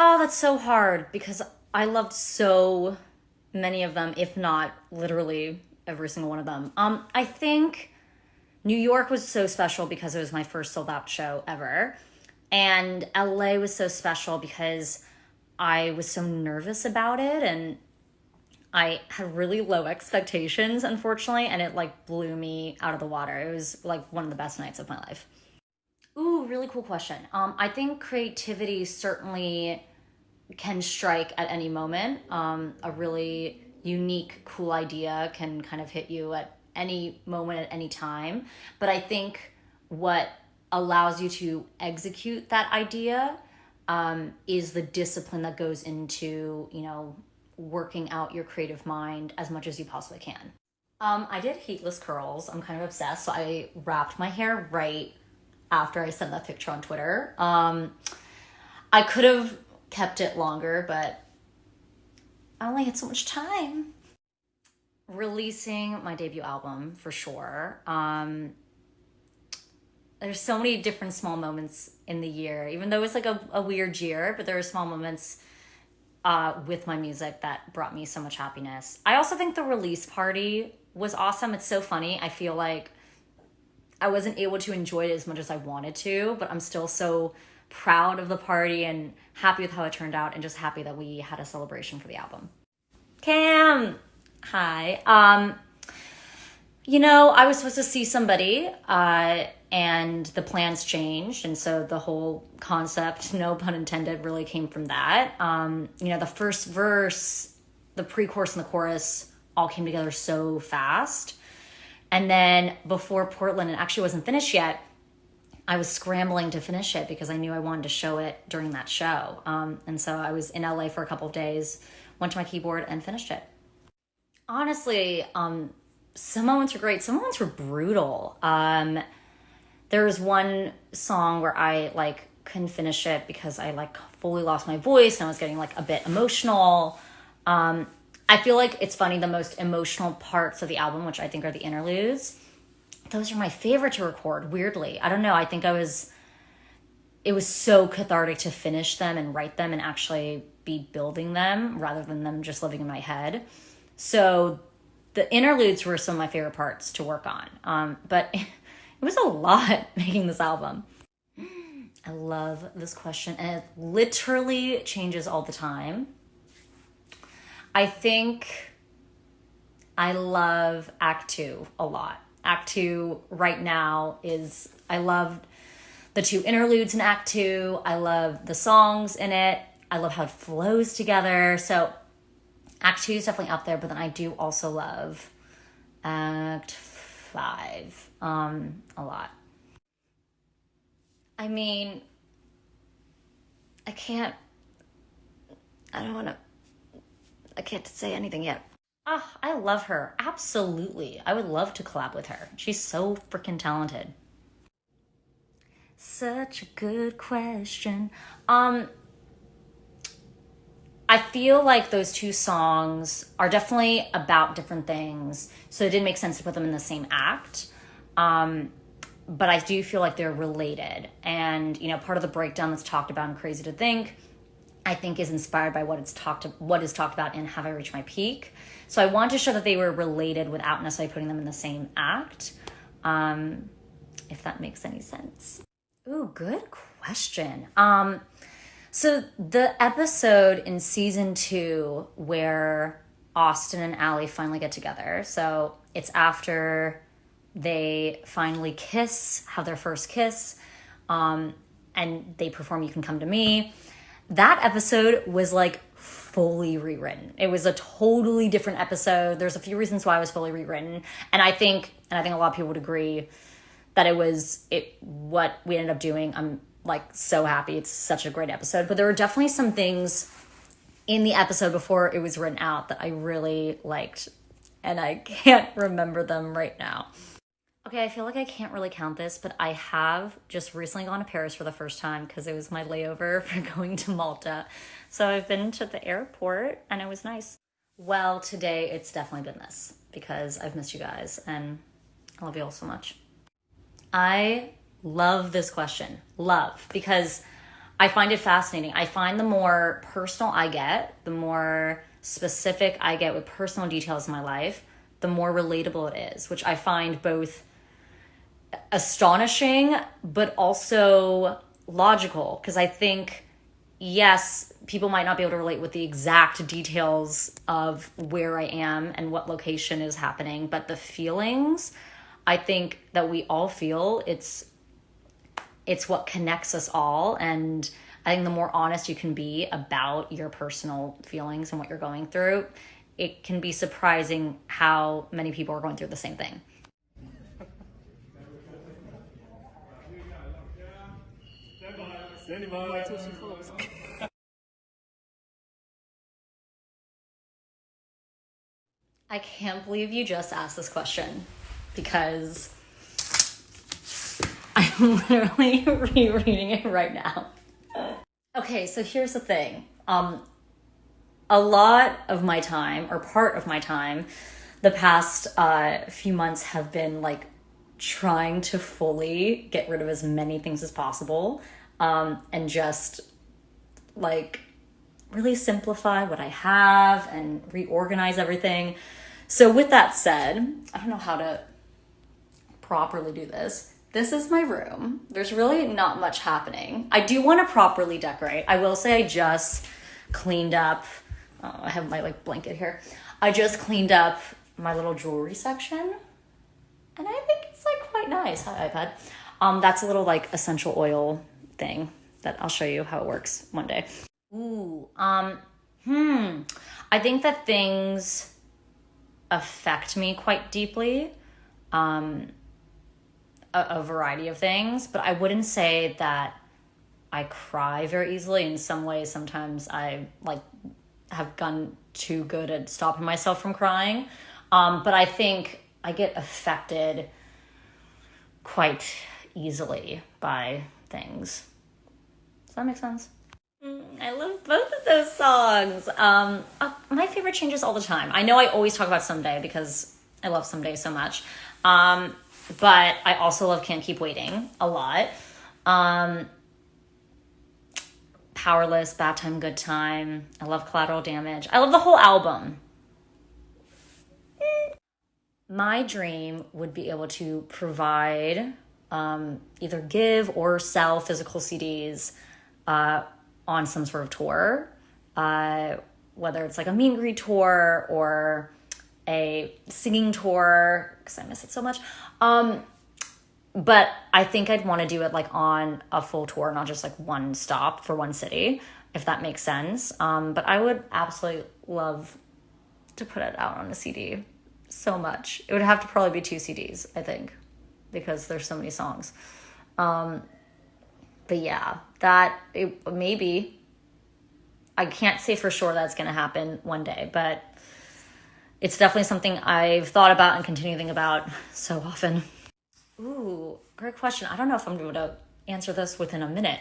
Oh, that's so hard because I loved so many of them, if not literally every single one of them. I think New York was so special because it was my first sold out show ever. And LA was so special because I was so nervous about it and I had really low expectations, unfortunately, and it like blew me out of the water. It was like one of the best nights of my life. Ooh, really cool question. I think creativity certainly can strike at any moment. A really unique, cool idea can kind of hit you at any moment, at any time. But I think what allows you to execute that idea is the discipline that goes into, working out your creative mind as much as you possibly can. I did heatless curls. I'm kind of obsessed. So I wrapped my hair right after I sent that picture on Twitter. I could have kept it longer, but I only had so much time. Releasing my debut album for sure. There's so many different small moments in the year, even though it's like a weird year, but there are small moments with my music that brought me so much happiness. I also think the release party was awesome. It's so funny. I feel like I wasn't able to enjoy it as much as I wanted to, but I'm still so proud of the party and happy with how it turned out and just happy that we had a celebration for the album. Cam, hi. I was supposed to see somebody, and the plans changed, and so the whole concept, no pun intended, really came from that. The first verse, the pre-chorus and the chorus all came together so fast. And then before Portland, it actually wasn't finished yet, I was scrambling to finish it because I knew I wanted to show it during that show. And so I was in LA for a couple of days, went to my keyboard and finished it. Honestly, some moments were great. Some moments were brutal. There was one song where I couldn't finish it because I fully lost my voice and I was getting a bit emotional. I feel like it's funny, the most emotional parts of the album, which I think are the interludes, those are my favorite to record, weirdly. I don't know, I think it was so cathartic to finish them and write them and actually be building them rather than them just living in my head. So the interludes were some of my favorite parts to work on. But it was a lot making this album. I love this question, and it literally changes all the time. I think I love Act 2 a lot. Act 2 right now I love the two interludes in Act 2. I love the songs in it. I love how it flows together. So Act 2 is definitely up there, but then I do also love Act 5 a lot. I mean, I can't say anything yet. I love her. Absolutely. I would love to collab with her. She's so freaking talented. Such a good question. I feel like those two songs are definitely about different things, so it didn't make sense to put them in the same act. But I do feel like they're related. And, part of the breakdown that's talked about in Crazy to Think, I think is inspired by what is talked about in Have I Reached My Peak. So I want to show that they were related without necessarily putting them in the same act, if that makes any sense. Ooh, good question. So the episode in season 2 where Austin and Allie finally get together, so it's after they finally have their first kiss, and they perform You Can Come to Me. That episode was fully rewritten. It was a totally different episode. There's a few reasons why it was fully rewritten. And I think a lot of people would agree that what we ended up doing. I'm so happy. It's such a great episode. But there were definitely some things in the episode before it was written out that I really liked. And I can't remember them right now. Okay, I feel like I can't really count this, but I have just recently gone to Paris for the first time because it was my layover for going to Malta. So I've been to the airport and it was nice. Well, today it's definitely been this because I've missed you guys and I love you all so much. I love this question. Love, because I find it fascinating. I find the more personal I get, the more specific I get with personal details in my life, the more relatable it is, which I find both astonishing but also logical, because I think, yes, people might not be able to relate with the exact details of where I am and what location is happening, but the feelings, I think that we all feel, it's what connects us all. And I think the more honest you can be about your personal feelings and what you're going through, it can be surprising how many people are going through the same thing. I can't believe you just asked this question, because I'm literally rereading it right now. Okay, so here's the thing. A lot of my time, or part of my time, the past few months have been like trying to fully get rid of as many things as possible, and just like really simplify what I have and reorganize everything. So with that said, I don't know how to properly do this. This is my room. There's really not much happening. I do want to properly decorate. I will say I just cleaned up, I have my like blanket here. I just cleaned up my little jewelry section, and I think it's like quite nice. Hi, iPad. That's a little like essential oil thing that I'll show you how it works one day. Ooh, I think that things affect me quite deeply. A variety of things, but I wouldn't say that I cry very easily. In some ways, sometimes I like have gotten too good at stopping myself from crying. But I think I get affected quite easily by things. Does that make sense? I love both of those songs. My favorite changes all the time. I know I always talk about Someday because I love Someday so much. But I also love Can't Keep Waiting a lot. Powerless, Bad Time, Good Time. I love Collateral Damage. I love the whole album. My dream would be able to provide, either give or sell physical CDs on some sort of tour, whether it's like a meet and greet tour or a singing tour, because I miss it so much. But I think I'd want to do it like on a full tour, not just like one stop for one city, if that makes sense. But I would absolutely love to put it out on a CD so much. It would have to probably be 2 CDs, I think, because there's so many songs. But yeah, maybe, I can't say for sure that's going to happen one day, but it's definitely something I've thought about and continue to think about so often. Ooh, great question. I don't know if I'm able to answer this within a minute.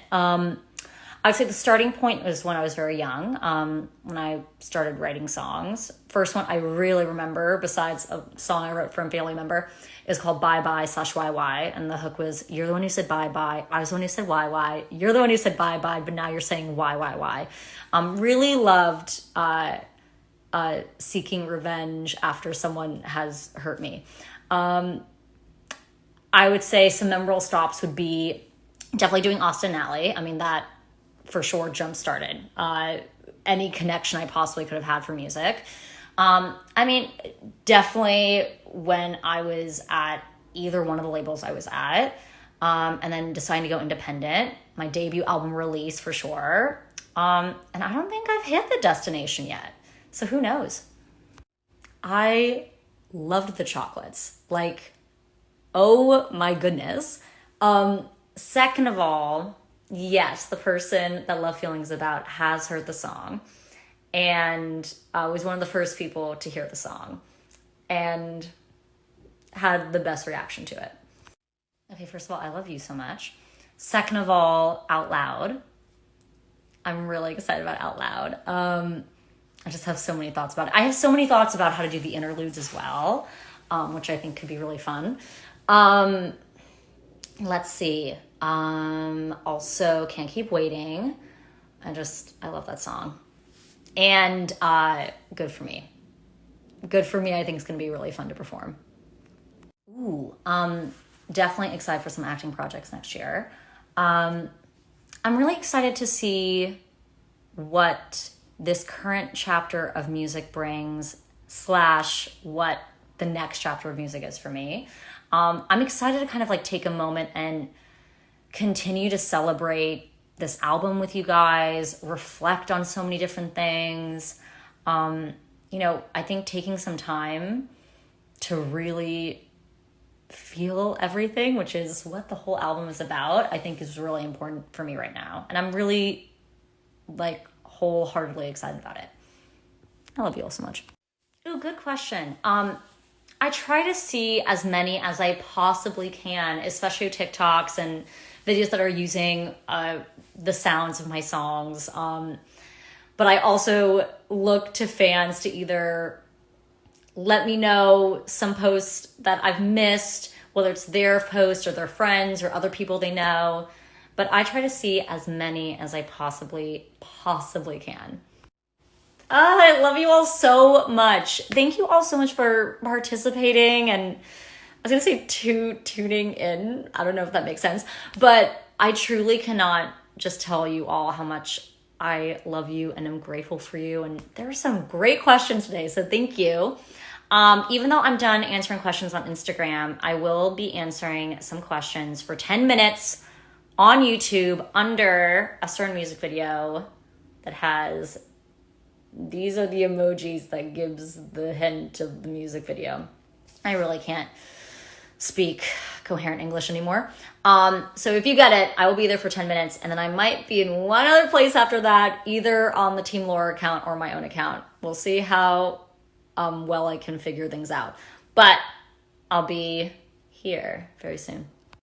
I'd say the starting point was when I was very young, when I started writing songs. First one I really remember, besides a song I wrote for a family member, is called Bye Bye /YY. And the hook was, you're the one who said bye bye. I was the one who said YY. You're the one who said bye bye, but now you're saying YYY. Really loved seeking revenge after someone has hurt me. I would say some memorable stops would be definitely doing Austin Alley. I mean, that for sure jump-started any connection I possibly could have had for music. I mean, definitely when I was at either one of the labels I was at, and then deciding to go independent, my debut album release for sure. And I don't think I've hit the destination yet. So who knows? I loved the chocolates. Like, oh my goodness. Second of all, yes, the person that Love Feelings About has heard the song and was one of the first people to hear the song and had the best reaction to it. Okay, first of all, I love you so much. Second of all, Out Loud. I'm really excited about Out Loud. I just have so many thoughts about it. I have so many thoughts about how to do the interludes as well, which I think could be really fun. Let's see. Also Can't Keep Waiting. I love that song. And Good For Me. Good For Me, I think, is going to be really fun to perform. Ooh, definitely excited for some acting projects next year. I'm really excited to see what this current chapter of music brings, / what the next chapter of music is for me. I'm excited to kind of like take a moment and continue to celebrate this album with you guys, reflect on so many different things. I think taking some time to really feel everything, which is what the whole album is about, I think is really important for me right now. And I'm really like wholeheartedly excited about it. I love you all so much. Ooh, good question. I try to see as many as I possibly can, especially TikToks and videos that are using the sounds of my songs. But I also look to fans to either let me know some posts that I've missed, whether it's their post or their friends or other people they know. But I try to see as many as I possibly can. I love you all so much. Thank you all so much for participating and I was going to say tuning in. I don't know if that makes sense, but I truly cannot just tell you all how much I love you and am grateful for you. And there are some great questions today, so thank you. Even though I'm done answering questions on Instagram, I will be answering some questions for 10 minutes on YouTube under a certain music video that has, these are the emojis that gives the hint of the music video. I really can't speak coherent English anymore. So if you get it, I will be there for 10 minutes and then I might be in one other place after that, either on the Team Laura account or my own account. We'll see how well I can figure things out. But I'll be here very soon.